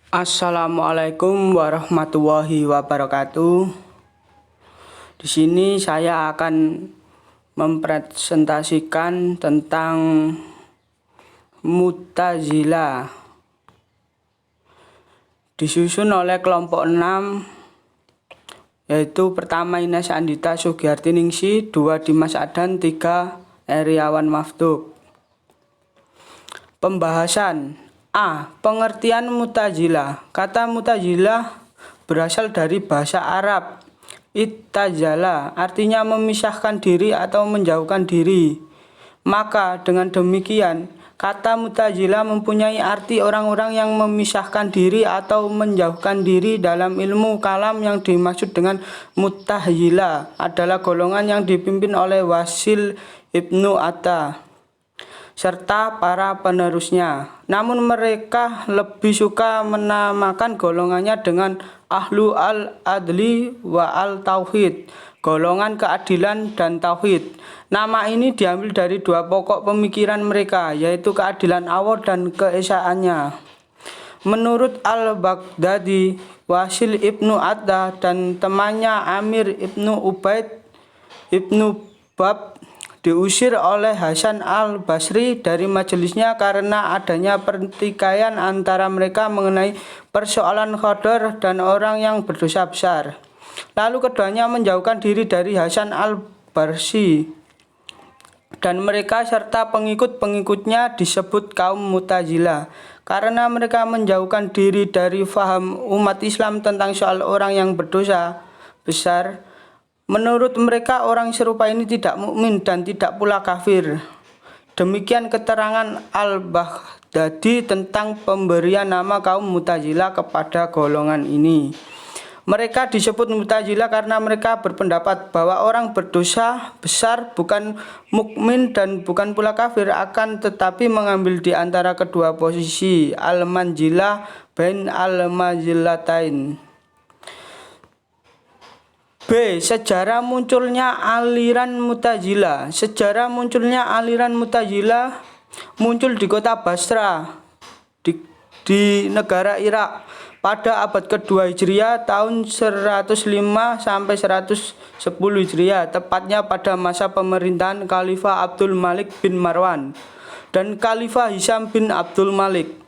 Assalamualaikum warahmatullahi wabarakatuh. Di sini saya akan mempresentasikan tentang Mu'tazilah. Disusun oleh kelompok 6, yaitu pertama Ines Andita Sugiartiningsih, 2 Dimas Adan, 3 Eriawan Maftuk. Pembahasan. A. Pengertian Mu'tazilah. Kata Mu'tazilah berasal dari bahasa Arab ittazala, artinya memisahkan diri atau menjauhkan diri. Maka dengan demikian, kata Mu'tazilah mempunyai arti orang-orang yang memisahkan diri atau menjauhkan diri. Dalam ilmu kalam yang dimaksud dengan Mu'tazilah adalah golongan yang dipimpin oleh Wasil Ibnu Atta serta para penerusnya. Namun mereka lebih suka menamakan golongannya dengan Ahlu al-Adli wa al-Tauhid, golongan keadilan dan tauhid. Nama ini diambil dari 2 pokok pemikiran mereka, yaitu keadilan Allah dan keesaannya. Menurut Al-Baghdadi, Wasil Ibnu Atta dan temannya Amir Ibnu Ubaid Ibnu Bab diusir oleh Hasan al-Basri dari majelisnya karena adanya pertikaian antara mereka mengenai persoalan qadar dan orang yang berdosa besar. Lalu keduanya menjauhkan diri dari Hasan al-Basri, dan mereka serta pengikut-pengikutnya disebut kaum Mu'tazilah karena mereka menjauhkan diri dari faham umat Islam tentang soal orang yang berdosa besar. Menurut mereka, orang serupa ini tidak mukmin dan tidak pula kafir. Demikian keterangan Al-Baghdadi tentang pemberian nama kaum Mu'tazilah kepada golongan ini. Mereka disebut Mu'tazilah karena mereka berpendapat bahwa orang berdosa besar bukan mukmin dan bukan pula kafir, akan tetapi mengambil di antara kedua posisi al-manzilah bain al-manzilatain. B. Sejarah munculnya aliran Mu'tazilah. Sejarah munculnya aliran Mu'tazilah muncul di kota Basra di negara Irak pada abad kedua Hijriah, tahun 105 sampai 110 Hijriah, tepatnya pada masa pemerintahan Khalifah Abdul Malik bin Marwan dan Khalifah Hisham bin Abdul Malik.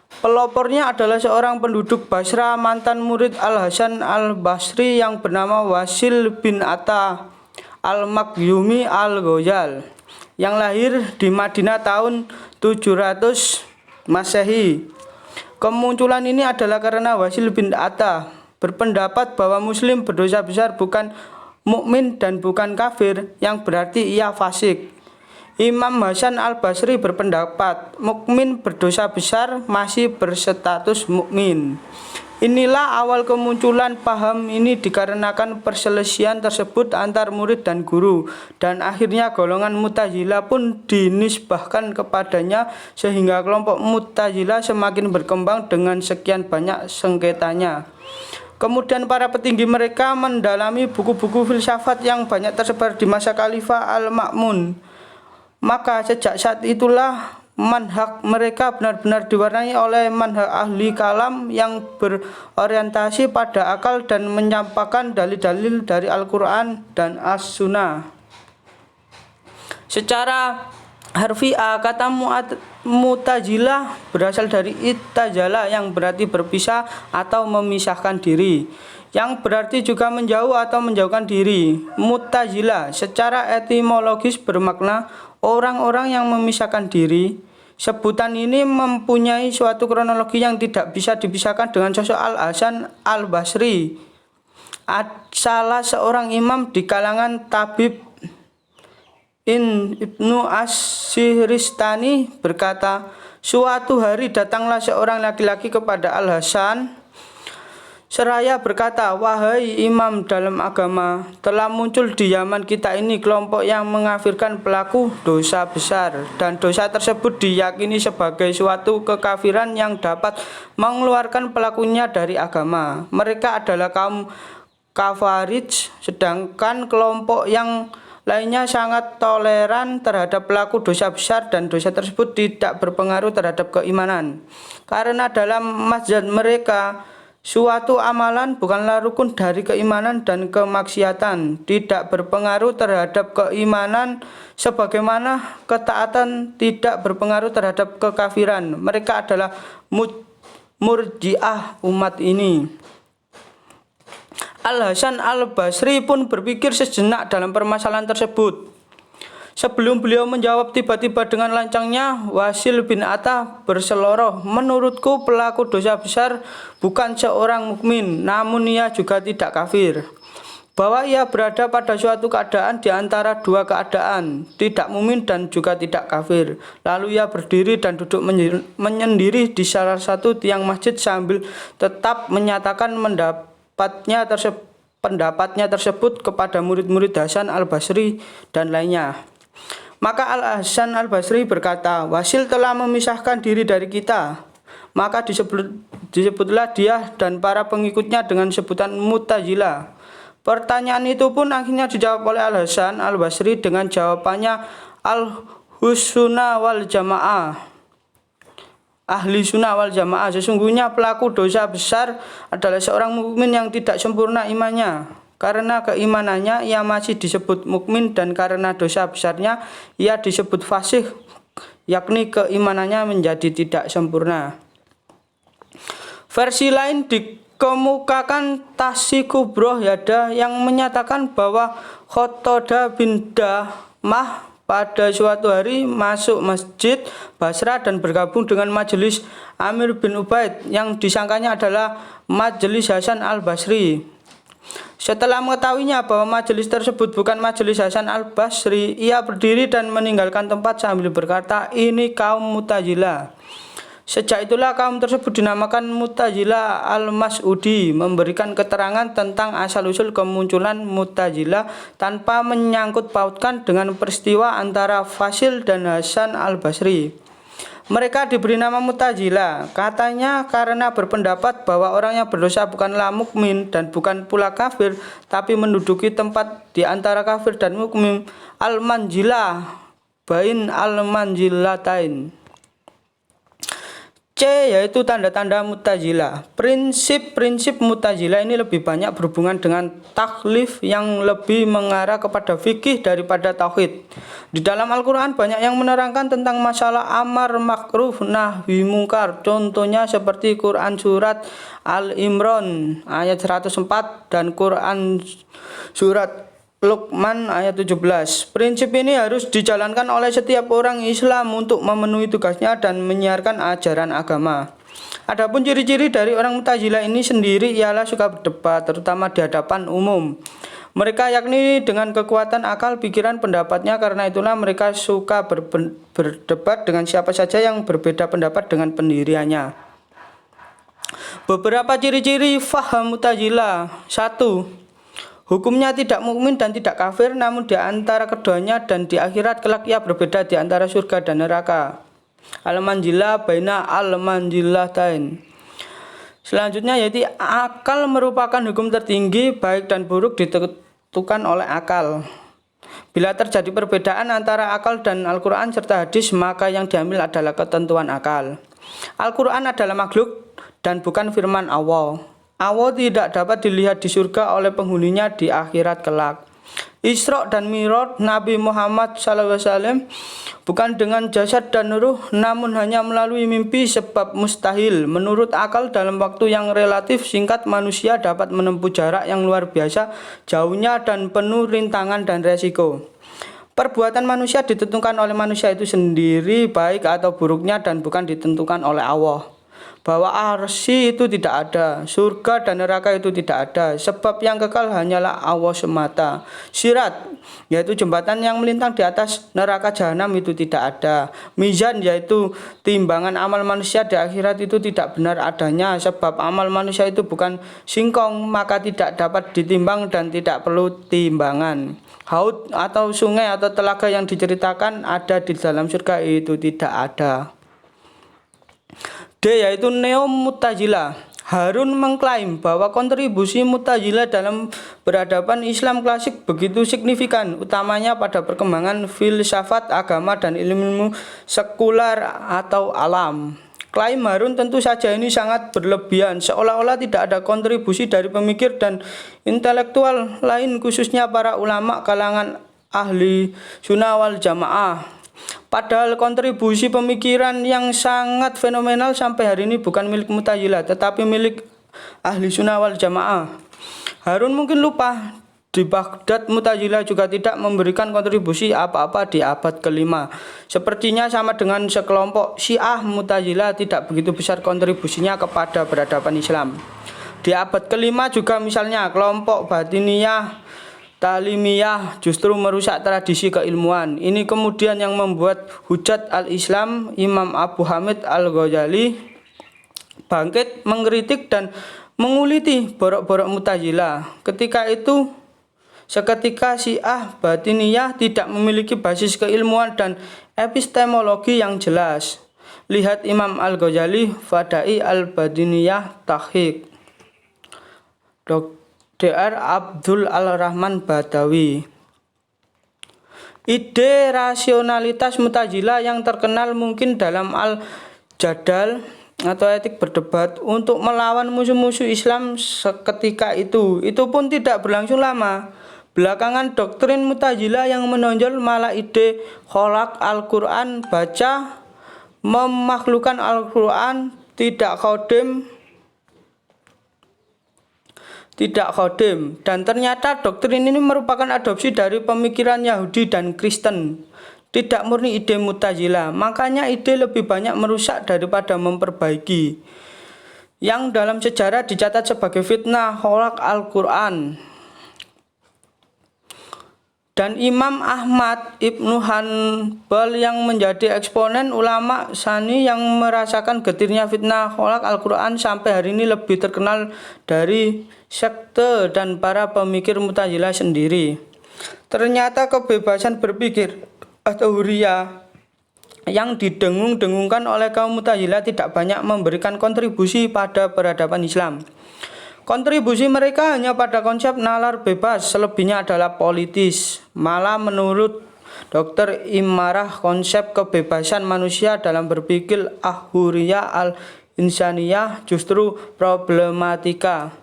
Pelopornya adalah seorang penduduk Basra, mantan murid Al-Hasan al-Basri yang bernama Wasil bin Atta al-Makyumi al-Ghazal, yang lahir di Madinah tahun 700 Masehi. Kemunculan ini adalah karena Wasil bin Atta berpendapat bahwa muslim berdosa besar bukan mukmin dan bukan kafir, yang berarti ia fasik. Imam Hasan al-Basri berpendapat mukmin berdosa besar masih berstatus mukmin. Inilah awal kemunculan paham ini dikarenakan perselisihan tersebut antar murid dan guru, dan akhirnya golongan Mu'tazilah pun dinisbahkan kepadanya sehingga kelompok Mu'tazilah semakin berkembang dengan sekian banyak sengketanya. Kemudian para petinggi mereka mendalami buku-buku filsafat yang banyak tersebar di masa Khalifah Al-Ma'mun. Maka sejak saat itulah manhaj mereka benar-benar diwarnai oleh manhaj ahli kalam yang berorientasi pada akal dan menyampaikan dalil-dalil dari Al-Quran dan As-Sunnah. Secara harfiah, kata Mu'tazilah berasal dari ittazala yang berarti berpisah atau memisahkan diri, yang berarti juga menjauh atau menjauhkan diri. Mu'tazilah secara etimologis bermakna orang-orang yang memisahkan diri. Sebutan ini mempunyai suatu kronologi yang tidak bisa dipisahkan dengan sosok Al-Hasan al-Basri, salah seorang imam di kalangan tabib. Ibnu As-Sihristani berkata, suatu hari datanglah seorang laki-laki kepada Al-Hasan seraya berkata, wahai imam dalam agama, telah muncul di zaman kita ini kelompok yang mengkafirkan pelaku dosa besar, dan dosa tersebut diyakini sebagai suatu kekafiran yang dapat mengeluarkan pelakunya dari agama. Mereka adalah kaum Khawarij, sedangkan kelompok yang lainnya sangat toleran terhadap pelaku dosa besar dan dosa tersebut tidak berpengaruh terhadap keimanan. Karena dalam mazhab mereka, suatu amalan bukanlah rukun dari keimanan dan kemaksiatan tidak berpengaruh terhadap keimanan sebagaimana ketaatan tidak berpengaruh terhadap kekafiran. Mereka adalah murji'ah umat ini. Al-Hasan Al-Basri pun berpikir sejenak dalam permasalahan tersebut. Sebelum beliau menjawab, tiba-tiba dengan lancangnya Wasil bin Atta berseloroh, menurutku pelaku dosa besar bukan seorang mukmin, namun ia juga tidak kafir. Bahwa ia berada pada suatu keadaan di antara dua keadaan, tidak mukmin dan juga tidak kafir. Lalu ia berdiri dan duduk menyendiri di salah satu tiang masjid sambil tetap menyatakan pendapatnya tersebut kepada murid-murid Hasan Al-Basri dan lainnya. Maka Al-Hasan Al-Basri berkata, Wasil telah memisahkan diri dari kita. Maka disebutlah dia dan para pengikutnya dengan sebutan Mu'tazilah. Pertanyaan itu pun akhirnya dijawab oleh Al-Hasan Al-Basri dengan jawabannya Al-Sunnah wal Jamaah. Ahli sunnah wal jamaah, sesungguhnya pelaku dosa besar adalah seorang mukmin yang tidak sempurna imannya. Karena keimanannya ia masih disebut mukmin dan karena dosa besarnya ia disebut fasik, yakni keimanannya menjadi tidak sempurna. Versi lain dikemukakan Tasi Kubroh Yada yang menyatakan bahwa Khotoda bin Damah pada suatu hari masuk masjid Basra dan bergabung dengan majelis Amir bin Ubaid yang disangkanya adalah majelis Hasan Al-Basri. Setelah mengetahuinya bahwa majelis tersebut bukan majelis Hasan Al-Basri, ia berdiri dan meninggalkan tempat sambil berkata, ini kaum Mu'tazilah. Sejak itulah kaum tersebut dinamakan Mu'tazilah Al-Mas'udi, memberikan keterangan tentang asal-usul kemunculan Mu'tazilah tanpa menyangkut pautkan dengan peristiwa antara Wasil dan Hasan Al-Basri. Mereka diberi nama Mu'tazilah, katanya karena berpendapat bahwa orang yang berdosa bukanlah mukmin dan bukan pula kafir, tapi menduduki tempat di antara kafir dan mukmin, al-manjilah bain al-manjilatain. C yaitu tanda-tanda Mu'tazilah. Prinsip-prinsip Mu'tazilah ini lebih banyak berhubungan dengan taklif yang lebih mengarah kepada fikih daripada tauhid. Di dalam Al-Quran banyak yang menerangkan tentang masalah amar makruf nahi mungkar. Contohnya seperti Quran surat Al-Imran ayat 104 dan Quran surat Luqman ayat 17. Prinsip ini harus dijalankan oleh setiap orang Islam untuk memenuhi tugasnya dan menyiarkan ajaran agama. Adapun ciri-ciri dari orang Mu'tazilah ini sendiri ialah suka berdebat, terutama di hadapan umum. Mereka yakni dengan kekuatan akal, pikiran, pendapatnya. Karena itulah mereka suka berdebat dengan siapa saja yang berbeda pendapat dengan pendiriannya. Beberapa ciri-ciri faham Mu'tazilah. 1. Hukumnya tidak mukmin dan tidak kafir, namun di antara keduanya dan di akhirat kelak ia berbeda di antara surga dan neraka. Al-manjilah baina al-manjilatain. Selanjutnya yaitu akal merupakan hukum tertinggi, baik dan buruk ditentukan oleh akal. Bila terjadi perbedaan antara akal dan Al-Quran serta hadis, maka yang diambil adalah ketentuan akal. Al-Quran adalah makhluk dan bukan firman Allah. Allah tidak dapat dilihat di surga oleh penghuninya di akhirat kelak. Isra dan Mi'raj Nabi Muhammad SAW bukan dengan jasad dan ruh, namun hanya melalui mimpi, sebab mustahil menurut akal dalam waktu yang relatif singkat manusia dapat menempuh jarak yang luar biasa jauhnya dan penuh rintangan dan resiko. Perbuatan manusia ditentukan oleh manusia itu sendiri, baik atau buruknya, dan bukan ditentukan oleh Allah. Bahwa arsy itu tidak ada, surga dan neraka itu tidak ada, sebab yang kekal hanyalah Allah semata. Sirat, yaitu jembatan yang melintang di atas neraka jahanam, itu tidak ada. Mizan, yaitu timbangan amal manusia di akhirat, itu tidak benar adanya, sebab amal manusia itu bukan singkong, maka tidak dapat ditimbang dan tidak perlu timbangan. Haud atau sungai atau telaga yang diceritakan ada di dalam surga, itu tidak ada. D yaitu Neo Mu'tazilah. Harun mengklaim bahwa kontribusi Mu'tazilah dalam peradaban Islam klasik begitu signifikan, utamanya pada perkembangan filsafat, agama, dan ilmu sekular atau alam. Klaim Harun tentu saja ini sangat berlebihan, seolah-olah tidak ada kontribusi dari pemikir dan intelektual lain, khususnya para ulama kalangan ahli sunnah wal jamaah. Padahal kontribusi pemikiran yang sangat fenomenal sampai hari ini bukan milik Mu'tazilah, tetapi milik ahli sunnah wal jamaah. Harun mungkin lupa, di Baghdad Mu'tazilah juga tidak memberikan kontribusi apa-apa di abad kelima. Sepertinya sama dengan sekelompok Syiah, Mu'tazilah tidak begitu besar kontribusinya kepada peradaban Islam. Di abad kelima juga misalnya kelompok Batiniyah, Talimiyah justru merusak tradisi keilmuan. Ini kemudian yang membuat Hujjat al-Islam Imam Abu Hamid al-Ghazali bangkit mengkritik dan menguliti borok-borok Mu'tazilah. Seketika Syiah Batiniyah tidak memiliki basis keilmuan dan epistemologi yang jelas. Lihat Imam al-Ghazali Fada'i al-Batiniyah Tahqiq Dr. Abdul Al-Rahman Badawi. Ide rasionalitas Mu'tazilah yang terkenal mungkin dalam Al-Jadal atau etik berdebat untuk melawan musuh-musuh Islam seketika itu pun tidak berlangsung lama. Belakangan doktrin Mu'tazilah yang menonjol malah ide kholaq Al-Quran, baca memakhlukkan Al-Quran, tidak khodim, dan ternyata doktrin ini merupakan adopsi dari pemikiran Yahudi dan Kristen, tidak murni ide Mu'tazilah. Makanya ide lebih banyak merusak daripada memperbaiki, yang dalam sejarah dicatat sebagai fitnah kholaq Al-Quran. Dan Imam Ahmad Ibnu Hanbal yang menjadi eksponen ulama Sani yang merasakan getirnya fitnah kholaq Al-Quran sampai hari ini lebih terkenal dari sekte dan para pemikir Mu'tazilah sendiri. Ternyata kebebasan berpikir atau huriyah yang didengung-dengungkan oleh kaum Mu'tazilah tidak banyak memberikan kontribusi pada peradaban Islam. Kontribusi mereka hanya pada konsep nalar bebas, selebihnya adalah politis. Malah menurut Dr. Imarah, konsep kebebasan manusia dalam berpikir ahuriyah al-insaniyah justru problematika.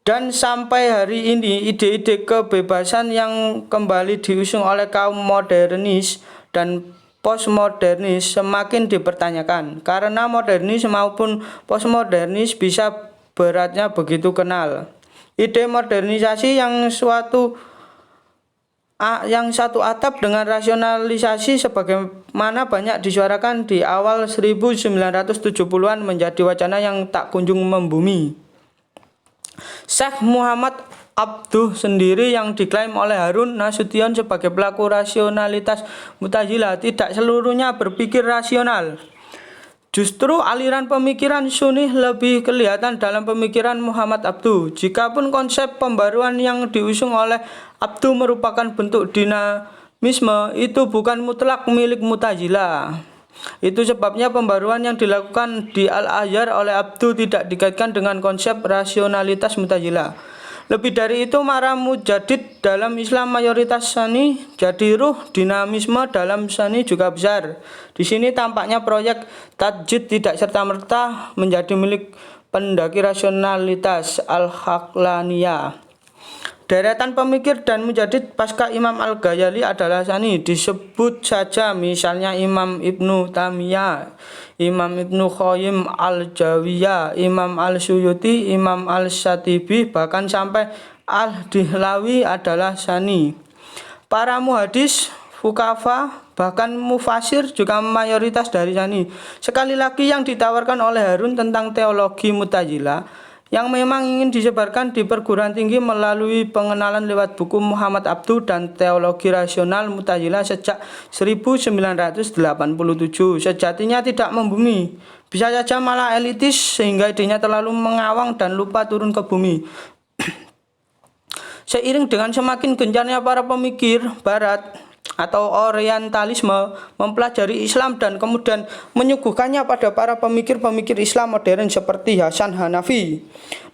Dan sampai hari ini ide-ide kebebasan yang kembali diusung oleh kaum modernis dan postmodernis semakin dipertanyakan, karena modernis maupun postmodernis bisa beratnya begitu kenal. Ide modernisasi yang satu atap dengan rasionalisasi sebagaimana banyak disuarakan di awal 1970-an menjadi wacana yang tak kunjung membumi. Syekh Muhammad Abduh sendiri yang diklaim oleh Harun Nasution sebagai pelaku rasionalitas Mu'tazilah tidak seluruhnya berpikir rasional. Justru aliran pemikiran Sunni lebih kelihatan dalam pemikiran Muhammad Abduh. Jikapun konsep pembaruan yang diusung oleh Abduh merupakan bentuk dinamisme, itu bukan mutlak milik Mu'tazilah. Itu sebabnya pembaruan yang dilakukan di Al-Azhar oleh Abduh tidak dikaitkan dengan konsep rasionalitas Mu'tazilah. Lebih dari itu, para mujadid dalam Islam mayoritas Sani, jadi ruh dinamisme dalam Sani juga besar. Di sini tampaknya proyek tajdid tidak serta-merta menjadi milik pendaki rasionalitas Al-Haqlaniyah. Deretan pemikir dan mujadid pasca Imam Al-Ghazali adalah Sani. Disebut saja misalnya Imam Ibnu Taimiyah, Imam Ibnu Qayyim Al-Jawziyah, Imam Al-Suyuti, Imam Al-Shatibi, bahkan sampai Al-Dihlawi adalah Sani. Para muhadis, fuqaha, bahkan mufasir juga mayoritas dari Sani. Sekali lagi yang ditawarkan oleh Harun tentang teologi Mu'tazilah yang memang ingin disebarkan di perguruan tinggi melalui pengenalan lewat buku Muhammad Abduh dan teologi rasional Mu'tazilah sejak 1987 sejatinya tidak membumi, bisa saja malah elitis sehingga idenya terlalu mengawang dan lupa turun ke bumi. Seiring dengan semakin gencarnya para pemikir barat, atau Orientalisme mempelajari Islam dan kemudian menyuguhkannya pada para pemikir-pemikir Islam modern seperti Hasan Hanafi,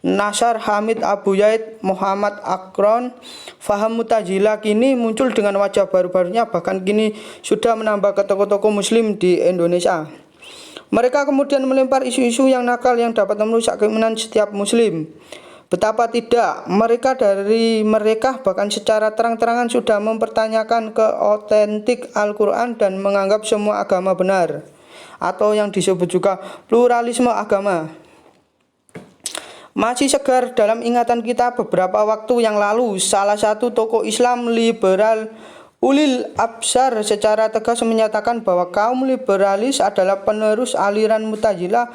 Nasar Hamid Abu Yaid, Muhammad Akron. Faham Mu'tazilah kini muncul dengan wajah baru-barunya, bahkan kini sudah menambah ke tokoh-tokoh muslim di Indonesia. Mereka kemudian melempar isu-isu yang nakal yang dapat merusak keimanan setiap muslim. Betapa tidak, mereka bahkan secara terang-terangan sudah mempertanyakan keotentik Al-Quran dan menganggap semua agama benar, atau yang disebut juga pluralisme agama. Masih segar dalam ingatan kita beberapa waktu yang lalu, salah satu tokoh Islam liberal Ulil Absar secara tegas menyatakan bahwa kaum liberalis adalah penerus aliran Mu'tazilah.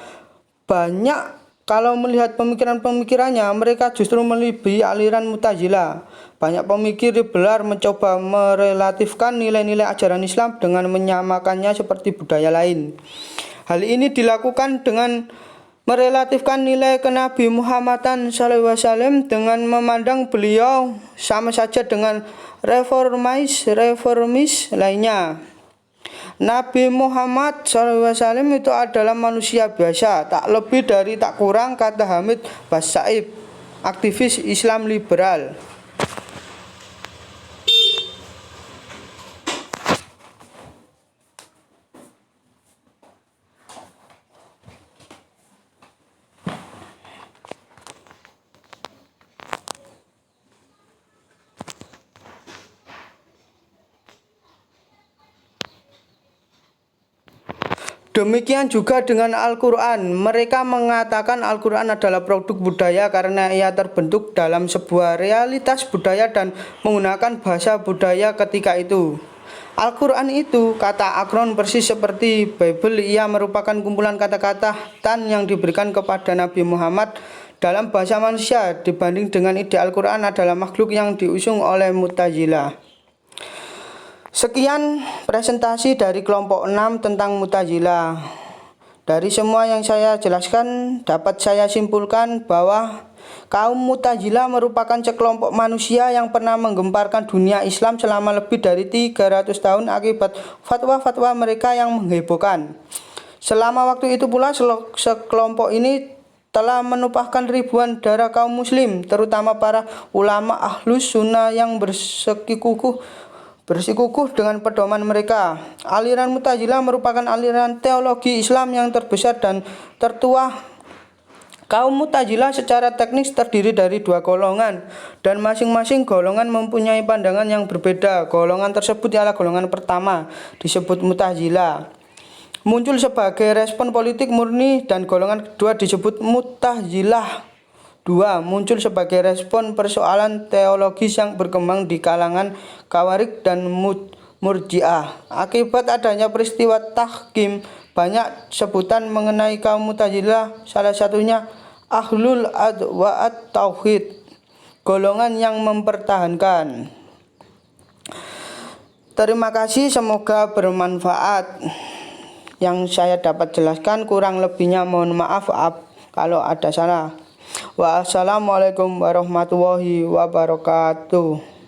Banyak kalau melihat pemikiran-pemikirannya, mereka justru melebihi aliran Mu'tazilah. Banyak pemikir liberal mencoba merelatifkan nilai-nilai ajaran Islam dengan menyamakannya seperti budaya lain. Hal ini dilakukan dengan merelatifkan nilai kenabi Muhammadan SAW dengan memandang beliau sama saja dengan reformis lainnya. Nabi Muhammad SAW itu adalah manusia biasa, tak lebih dari tak kurang, kata Hamid Basaib, aktivis Islam liberal. Demikian juga dengan Al-Quran. Mereka mengatakan Al-Quran adalah produk budaya karena ia terbentuk dalam sebuah realitas budaya dan menggunakan bahasa budaya ketika itu. Al-Quran itu, kata Akron, persis seperti Bible. Ia merupakan kumpulan kata-kata tan yang diberikan kepada Nabi Muhammad dalam bahasa manusia, dibanding dengan ide Al-Quran adalah makhluk yang diusung oleh Mu'tazilah. Sekian presentasi dari kelompok 6 tentang Mu'tazilah. Dari semua yang saya jelaskan, dapat saya simpulkan bahwa kaum Mu'tazilah merupakan sekelompok manusia yang pernah menggemparkan dunia Islam selama lebih dari 300 tahun akibat fatwa-fatwa mereka yang menghebohkan. Selama waktu itu pula sekelompok ini telah menumpahkan ribuan darah kaum muslim, terutama para ulama ahlus sunnah yang bersikukuh dengan pedoman mereka. Aliran Mu'tazilah merupakan aliran teologi Islam yang terbesar dan tertua. Kaum Mu'tazilah secara teknis terdiri dari dua golongan, dan masing-masing golongan mempunyai pandangan yang berbeda. Golongan tersebut ialah golongan pertama, disebut Mu'tazilah, muncul sebagai respon politik murni, dan golongan kedua disebut Mu'tazilah 2, muncul sebagai respon persoalan teologis yang berkembang di kalangan Khawarij dan Murji'ah. Akibat adanya peristiwa tahkim, banyak sebutan mengenai kaum Mu'tazilah, salah satunya Ahlul Adwa'at Tauhid, golongan yang mempertahankan. Terima kasih, semoga bermanfaat. Yang saya dapat jelaskan, kurang lebihnya mohon maaf kalau ada salah. Wassalamualaikum warahmatullahi wabarakatuh.